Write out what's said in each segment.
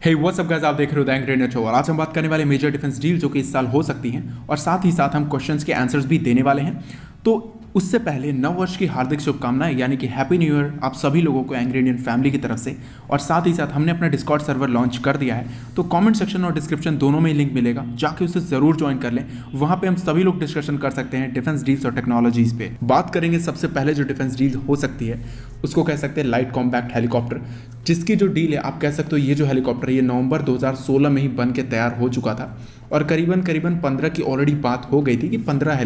Hey what's up guys, आप देख रहे हो द एंग्री इंडियन शो और आज हम बात करने वाले मेजर डिफेंस डील जो कि इस साल हो सकती हैं और साथ ही साथ हम क्वेश्चंस के आंसर्स भी देने वाले हैं। तो उससे पहले नव वर्ष की हार्दिक शुभकामनाएं यानी कि हैप्पी न्यू ईयर आप सभी लोगों को एंग्री इंडियन फैमिली की तरफ से। और साथ ही साथ हमने अपना डिस्कॉर्ड सर्वर लॉन्च कर दिया है, तो कमेंट सेक्शन और डिस्क्रिप्शन दोनों में लिंक मिलेगा, जाके उसे जरूर ज्वाइन कर लें। वहाँ पे हम सभी लोग डिस्कशन कर सकते हैं डिफेंस डील्स और टेक्नोलॉजीज पे। बात करेंगे सबसे पहले जो डिफेंस डील हो सकती है उसको कह सकते हैं लाइट कॉम्पैक्ट हेलीकॉप्टर, जिसकी जो डील है आप कह सकते हो ये जो हेलीकॉप्टर है ये नवंबर 2016 में ही बन के तैयार हो चुका था और करीबन 15 की ऑलरेडी बात हो गई थी कि 15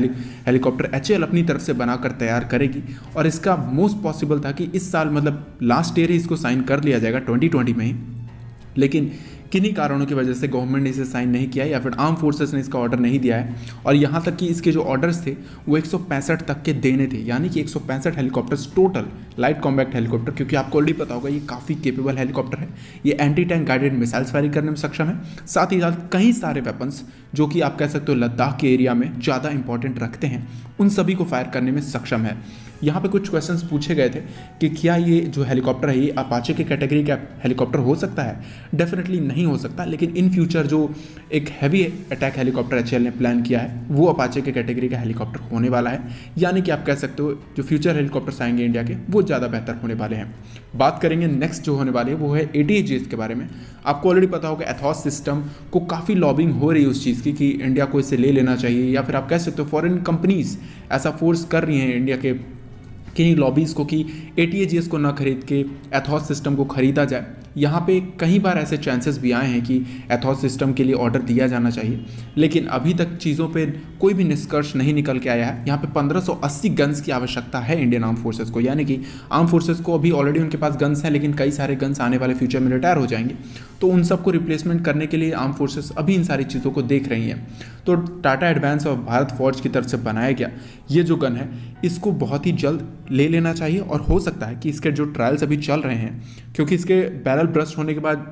हेलीकॉप्टर एचएएल अपनी तरफ से बनाकर तैयार करेगी। और इसका मोस्ट पॉसिबल था कि इस साल मतलब लास्ट ईयर ही इसको साइन कर लिया जाएगा 2020 में ही, लेकिन किन्हीं कारणों की वजह से गवर्नमेंट ने इसे साइन नहीं किया या फिर आर्म फोर्सेस ने इसका ऑर्डर नहीं दिया है। और यहाँ तक कि इसके जो ऑर्डर्स थे वो 165 तक के देने थे, यानी कि 165 helicopters total light combat helicopter, क्योंकि आपको ऑलरेडी पता होगा ये काफ़ी केपेबल हेलीकॉप्टर है। ये anti tank guided missiles firing करने में सक्षम है, साथ ही साथ कई सारे वेपन्स जो कि आप कह सकते हो लद्दाख के एरिया में ज़्यादा इंपॉर्टेंट रखते हैं उन सभी को फायर करने में सक्षम है। यहाँ पे कुछ क्वेश्चंस पूछे गए थे कि क्या ये जो हेलीकॉप्टर है ये अपाचे के कैटेगरी का हेलीकॉप्टर हो सकता है। डेफिनेटली नहीं हो सकता, लेकिन इन फ्यूचर जो एक हैवी अटैक हेलीकॉप्टर एचएएल ने प्लान किया है वो अपाचे के कैटेगरी का हेलीकॉप्टर होने वाला है, यानी कि आप कह सकते हो जो फ्यूचर हेलीकॉप्टर्स आएंगे इंडिया के वो ज़्यादा बेहतर होने वाले हैं। बात करेंगे नेक्स्ट जो होने वाली है वो है ATAGS के बारे में। आपको ऑलरेडी पता होगा एथॉस सिस्टम को काफ़ी लॉबिंग हो रही है उस चीज़ की कि इंडिया को इसे ले लेना चाहिए, या फिर आप कह सकते हो फॉरेन कंपनीज ऐसा फोर्स कर रही हैं इंडिया के किन्हीं लॉबीज़ को कि ATAGS को ना खरीद के एथॉस सिस्टम को खरीदा जाए। यहाँ पे कई बार ऐसे चांसेस भी आए हैं कि एथॉस सिस्टम के लिए ऑर्डर दिया जाना चाहिए, लेकिन अभी तक चीज़ों पे कोई भी निष्कर्ष नहीं निकल के आया है। यहाँ पे 1580 गन्स की आवश्यकता है इंडियन आर्म फोर्सेस को, यानी कि आर्म फोर्सेस को अभी ऑलरेडी उनके पास गन्स हैं, लेकिन कई सारे गन्स आने वाले फ्यूचर में रिटायर हो जाएंगे, तो उन सबको रिप्लेसमेंट करने के लिए आर्म फोर्सेस अभी इन सारी चीज़ों को देख रही हैं। तो टाटा एडवांस और भारत फौज की तरफ से बनाया गया ये जो गन है इसको बहुत ही जल्द ले लेना चाहिए। और हो सकता है कि इसके जो ट्रायल्स अभी चल रहे हैं, क्योंकि इसके बैरल ब्रस्ट होने के बाद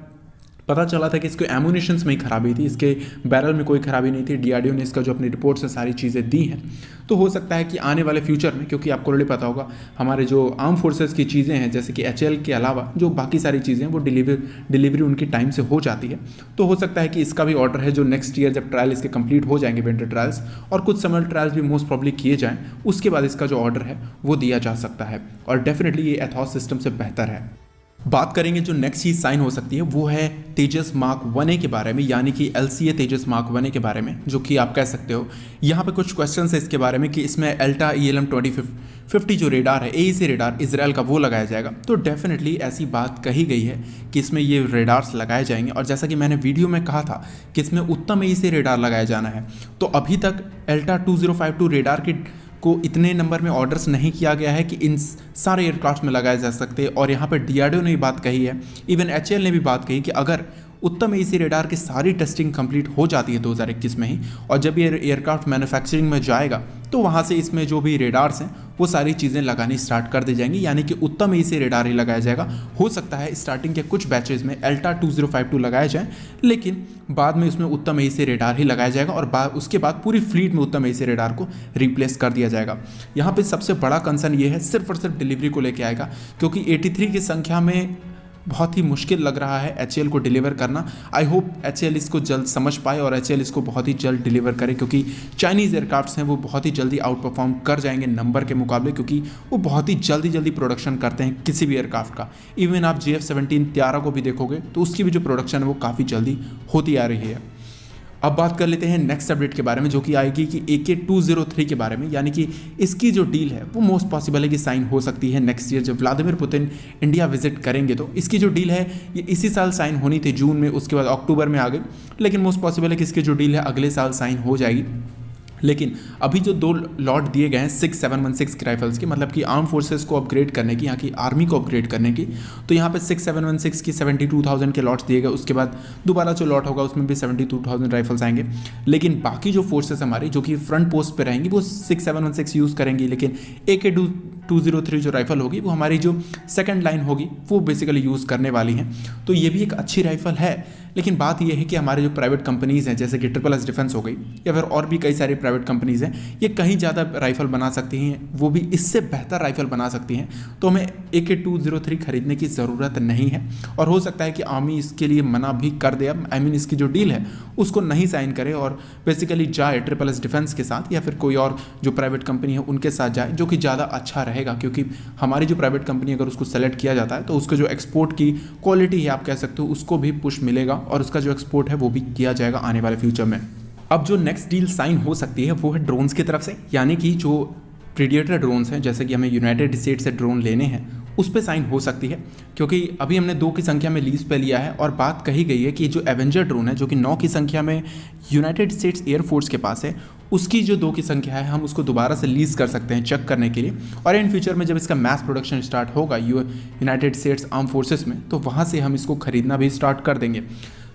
पता चला था कि इसके एमुनिशंस में ही खराबी थी, इसके बैरल में कोई खराबी नहीं थी। DRDO ने इसका जो अपनी रिपोर्ट से सारी चीज़ें दी हैं, तो हो सकता है कि आने वाले फ्यूचर में, क्योंकि आपको ऑलरेडी पता होगा हमारे जो आर्म फोर्सेस की चीज़ें हैं जैसे कि HAL के अलावा जो बाकी सारी चीज़ें हैं वो डिलीवरी उनकी टाइम से हो जाती है, तो हो सकता है कि इसका भी ऑर्डर है जो नेक्स्ट ईयर जब ट्रायल इसके कंप्लीट हो जाएंगे विंटर ट्रायल्स और कुछ समर ट्रायल्स भी मोस्ट प्रॉब्ली किए जाएँ, उसके बाद इसका जो ऑर्डर है वो दिया जा सकता है। और डेफिनेटली ये एथॉस सिस्टम से बेहतर है। बात करेंगे जो नेक्स्ट चीज़ साइन हो सकती है वो है तेजस मार्क 1A के बारे में, यानी कि LCA तेजस मार्क 1A के बारे में, जो कि आप कह सकते हो यहाँ पे कुछ क्वेश्चन है इसके बारे में कि इसमें एल्टा ELM 2050 जो रेडार है AEC रेडार इजराइल का वो लगाया जाएगा। तो डेफिनेटली ऐसी बात कही गई है कि इसमें ये रेडार्स लगाए जाएंगे, और जैसा कि मैंने वीडियो में कहा था कि इसमें उत्तम AEC रेडार लगाया जाना है। तो अभी तक एल्टा 2052 रेडार को इतने नंबर में ऑर्डर्स नहीं किया गया है कि इन सारे एयरक्राफ्ट में लगाए जा सकते। और यहाँ पर DRDO ने भी बात कही है, इवन HAL ने भी बात कही कि अगर उत्तम AEC रेडार की सारी टेस्टिंग कंप्लीट हो जाती है 2021 में ही, और जब ये एयरक्राफ्ट मैन्युफैक्चरिंग में जाएगा तो वहाँ से इसमें जो भी रेडार्स हैं वो सारी चीज़ें लगानी स्टार्ट कर दी जाएंगी, यानी कि उत्तम AEC रेडार ही लगाया जाएगा। हो सकता है स्टार्टिंग के कुछ बैचेज में एल्टा 2052 लगाया जाए, लेकिन बाद में उसमें उत्तम AEC रेडार ही लगाया जाएगा और उसके बाद पूरी फ्लीट में उत्तम AEC रेडार को रिप्लेस कर दिया जाएगा। यहाँ पे सबसे बड़ा कंसर्न ये है सिर्फ और सिर्फ डिलीवरी को लेके आएगा, क्योंकि 83 की संख्या में बहुत ही मुश्किल लग रहा है HAL को डिलीवर करना। आई होप HAL इसको जल्द समझ पाए और HAL इसको बहुत ही जल्द डिलीवर करे, क्योंकि चाइनीज़ एयरक्राफ्ट्स हैं वो बहुत ही जल्दी आउट परफॉर्म कर जाएंगे नंबर के मुकाबले, क्योंकि वो बहुत ही जल्दी प्रोडक्शन करते हैं किसी भी एयरक्राफ्ट का। इवन आप JF-17 त्यारा को भी देखोगे तो उसकी भी जो प्रोडक्शन है वो काफ़ी जल्दी होती आ रही है। अब बात कर लेते हैं नेक्स्ट अपडेट के बारे में, जो कि आएगी कि AK-203 के बारे में, यानी कि इसकी जो डील है वो मोस्ट पॉसिबल है कि साइन हो सकती है नेक्स्ट ईयर जब व्लादिमीर पुतिन इंडिया विजिट करेंगे। तो इसकी जो डील है ये इसी साल साइन होनी थी जून में, उसके बाद अक्टूबर में आ गई, लेकिन मोस्ट पॉसिबल है कि इसकी जो डील है अगले साल साइन हो जाएगी। लेकिन अभी जो 2 लॉट दिए गए हैं 6716 की राइफल्स की, मतलब कि आर्म फोर्सेस को अपग्रेड करने की, यहाँ की आर्मी को अपग्रेड करने की, तो यहाँ पे 6716 की 72,000 के लॉट्स दिए गए। उसके बाद दोबारा जो लॉट होगा उसमें भी 72,000 राइफल्स आएंगे। लेकिन बाकी जो फोर्सेस हमारी जो कि फ्रंट पोस्ट पे रहेंगी वो 6716 यूज़ करेंगी, लेकिन AK-203 जो राइफल होगी वो हमारी जो सेकेंड लाइन होगी वो बेसिकली यूज़ करने वाली हैं। तो ये भी एक अच्छी राइफल है, लेकिन बात यह है कि हमारे जो प्राइवेट कंपनीज़ हैं जैसे कि ट्रिपल डिफेंस हो गई या फिर और भी कई सारी प्राइवेट कंपनीज़ हैं, ये कहीं ज़्यादा राइफल बना सकती हैं, वो भी इससे बेहतर राइफल बना सकती हैं। तो हमें AK-203 खरीदने की ज़रूरत नहीं है और हो सकता है कि आर्मी इसके लिए मना भी कर दे। आई मीन इसकी जो डील है उसको नहीं साइन करे और बेसिकली जाए ट्रिपल डिफेंस के साथ या फिर कोई और जो प्राइवेट कंपनी है उनके साथ जाए, जो कि ज़्यादा अच्छा रहेगा। क्योंकि हमारी जो प्राइवेट कंपनी अगर उसको सेलेक्ट किया जाता है तो उसके जो एक्सपोर्ट की क्वालिटी है आप कह सकते हो उसको भी पुश मिलेगा और उसका जो एक्सपोर्ट है वो भी किया जाएगा आने वाले फ्यूचर में। अब जो नेक्स्ट डील साइन हो सकती है वो है ड्रोन्स की तरफ से, यानी कि जो प्रीडेटर ड्रोन्स हैं जैसे कि हमें यूनाइटेड स्टेट्स से ड्रोन लेने हैं उस पे साइन हो सकती है, क्योंकि अभी हमने 2 की संख्या में लीज पे लिया है और बात कही गई है कि जो एवेंजर ड्रोन है जो कि 9 की संख्या में यूनाइटेड स्टेट्स एयरफोर्स के पास है, उसकी जो 2 की संख्या है हम उसको दोबारा से लीज कर सकते हैं चेक करने के लिए। और इन फ्यूचर में जब इसका मैस प्रोडक्शन स्टार्ट होगा यूनाइटेड स्टेट्स आर्म फोर्सेस में, तो वहाँ से हम इसको खरीदना भी स्टार्ट कर देंगे।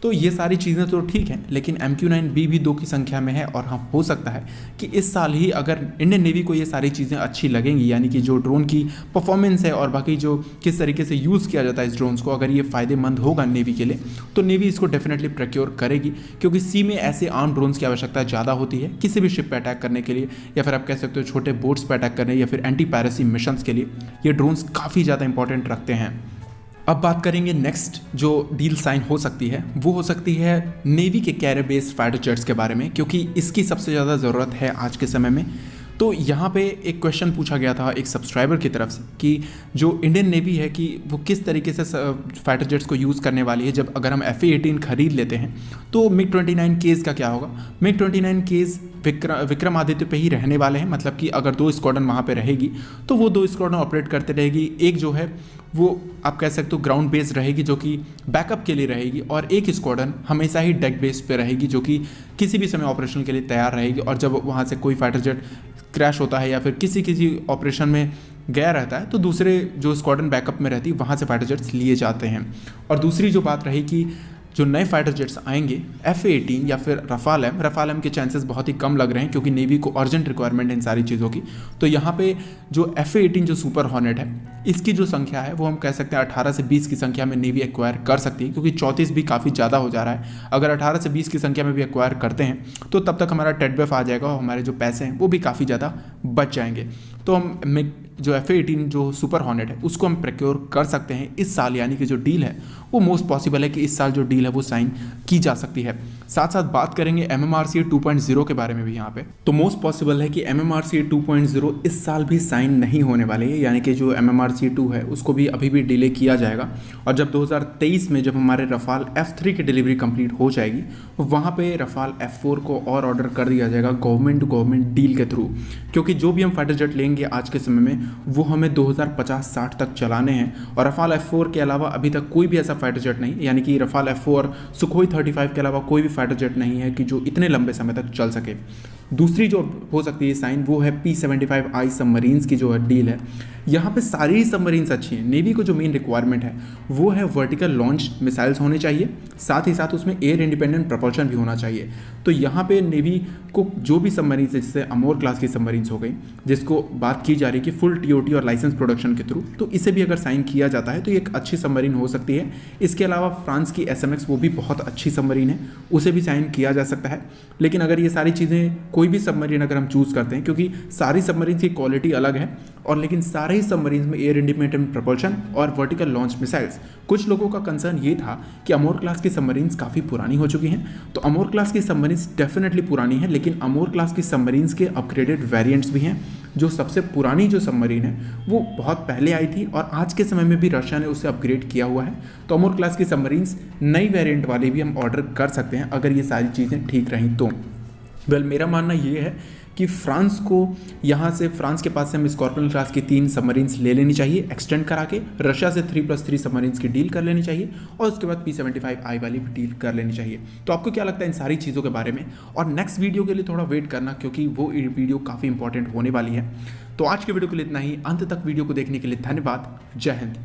तो ये सारी चीज़ें तो ठीक हैं, लेकिन MQ-9B भी 2 की संख्या में है और हाँ हो सकता है कि इस साल ही अगर इंडियन नेवी को ये सारी चीज़ें अच्छी लगेंगी, यानी कि जो ड्रोन की परफॉर्मेंस है और बाकी जो किस तरीके से यूज़ किया जाता है इस ड्रोन्स को, अगर ये फ़ायदेमंद होगा नेवी के लिए तो नेवी इसको डेफिनेटली प्रोक्योर करेगी। क्योंकि सी में ऐसे आर्म ड्रोन्स की आवश्यकता ज़्यादा होती है किसी भी शिप पर अटैक करने के लिए, या फिर आप कह सकते हो छोटे बोट्स पर अटैक करने या फिर एंटी पायरेसी मिशंस के लिए ये ड्रोन्स काफ़ी ज़्यादा इंपॉर्टेंट रखते हैं। अब बात करेंगे नेक्स्ट जो डील साइन हो सकती है वो हो सकती है नेवी के कैरियर बेस्ड फाइटर जेट्स के बारे में, क्योंकि इसकी सबसे ज़्यादा ज़रूरत है आज के समय में। तो यहाँ पे एक क्वेश्चन पूछा गया था एक सब्सक्राइबर की तरफ से कि जो इंडियन नेवी है कि वो किस तरीके से फाइटर जेट्स को यूज़ करने वाली है जब अगर हम FA-18 खरीद लेते हैं तो MiG-29 केस का क्या होगा। MiG-29 केस विक्रमादित्य पे ही रहने वाले हैं, मतलब कि अगर 2 स्क्वाड्रन वहाँ पे रहेगी तो वो 2 स्क्वाड्रन ऑपरेट करते रहेगी। एक जो है वो आप कह सकते हो ग्राउंड बेस्ड रहेगी जो कि बैकअप के लिए रहेगी, और एक स्क्वाड्रन हमेशा ही डेक बेस्ड पे रहेगी जो कि किसी भी समय ऑपरेशन के लिए तैयार रहेगी। और जब वहाँ से कोई फाइटर जेट क्रैश होता है या फिर किसी ऑपरेशन में गया रहता है तो दूसरे जो स्क्वाड्रन बैकअप में रहती है वहाँ से फाइटर जेट्स लिए जाते हैं। और दूसरी जो बात रही कि जो नए फाइटर जेट्स आएंगे FA-18 या फिर रफाल एम के चांसेस बहुत ही कम लग रहे हैं, क्योंकि नेवी को अर्जेंट रिक्वायरमेंट है इन सारी चीज़ों की। तो यहाँ पे जो FA-18 जो सुपर हॉर्नेट है इसकी जो संख्या है वो हम कह सकते हैं 18 से 20 की संख्या में नेवी एक्वायर कर सकती है, क्योंकि 34 भी काफ़ी ज़्यादा हो जा रहा है। अगर 18 से 20 की संख्या में भी एक्वायर करते हैं तो तब तक हमारा टेडबेफ आ जाएगा और हमारे जो पैसे हैं वो भी काफ़ी ज़्यादा बच जाएंगे। तो हम जो FA-18 जो सुपर हॉर्नेट है उसको हम प्रोक्योर कर सकते हैं इस साल, यानी कि जो डील है वो मोस्ट पॉसिबल है कि इस साल जो डील है वो साइन की जा सकती है। साथ साथ बात करेंगे MMRCA 2.0 के बारे में भी यहाँ पे। तो मोस्ट पॉसिबल है कि MMRCA 2.0 इस साल भी साइन नहीं होने वाले है, यानी कि जो MMRCA 2 है उसको भी अभी भी डिले किया जाएगा। और जब 2023 में जब हमारे रफाल F3 की डिलीवरी कंप्लीट हो जाएगी वहाँ पे रफाल F4 को और ऑर्डर कर दिया जाएगा गवर्नमेंट टू गवर्नमेंट डील के थ्रू, क्योंकि जो भी हम फाइटर जेट लेंगे आज के समय में वो हमें 2050-60 तक चलाने हैं। और रफाल F4 के अलावा अभी तक कोई भी ऐसा फाइटर जेट नहीं, यानी कि रफाल F4 सुखोई 35 के अलावा कोई भी फाइटर जेट नहीं है कि जो इतने लंबे समय तक चल सके। दूसरी जो हो सकती है साइन वो है P-75I सबमरीन्स की जो डील है। यहाँ पे सारी सबमरीन्स अच्छी हैं। नेवी को जो मेन रिक्वायरमेंट है वो है वर्टिकल लॉन्च मिसाइल्स होने चाहिए, साथ ही साथ उसमें एयर इंडिपेंडेंट प्रपोल्शन भी होना चाहिए। तो यहाँ पे नेवी को जो भी सबमरीन्स है, जैसे अमोर क्लास की सबमरीन्स हो गई जिसको बात की जा रही है कि फुल TOT और लाइसेंस प्रोडक्शन के थ्रू, तो इसे भी अगर साइन किया जाता है तो ये एक अच्छी सबमरीन हो सकती है। इसके अलावा फ्रांस की SMX वो भी बहुत अच्छी सबमरीन है, उसे भी साइन किया जा सकता है। लेकिन अगर ये सारी चीज़ें कोई भी सबमरीन अगर हम चूज़ करते हैं, क्योंकि सारी सबमरीन की क्वालिटी अलग है और लेकिन सारे ही सबमरीन में एयर इंडिपेंडेंट प्रपोल्शन और वर्टिकल लॉन्च मिसाइल्स। कुछ लोगों का कंसर्न ये था कि अमोर क्लास की सबमरीन्स काफ़ी पुरानी हो चुकी हैं, तो अमोर क्लास की सबमरीन्स डेफिनेटली पुरानी है, लेकिन अमोर क्लास की सबमरीन्स के अपग्रेडेड वेरिएंट्स भी हैं। जो सबसे पुरानी जो सबमरीन है वो बहुत पहले आई थी और आज के समय में भी रशिया ने उसे अपग्रेड किया हुआ है। तो अमोर क्लास की सबमरीन्स नई वेरिएंट वाली भी हम ऑर्डर कर सकते हैं अगर ये सारी चीज़ें ठीक रहीं तो। मेरा मानना ये है कि फ्रांस को यहाँ से फ्रांस के पास से हम स्कॉर्पियन क्लास की 3 सबमरीन्स ले लेनी चाहिए एक्सटेंड करा के, रशिया से 3+3 सबमरीन्स की डील कर लेनी चाहिए और उसके बाद P-75I वाली भी डील कर लेनी चाहिए। तो आपको क्या लगता है इन सारी चीज़ों के बारे में? और नेक्स्ट वीडियो के लिए थोड़ा वेट करना, क्योंकि वो वीडियो काफ़ी इंपॉर्टेंट होने वाली है। तो आज के वीडियो के लिए इतना ही। अंत तक वीडियो को देखने के लिए धन्यवाद। जय हिंद।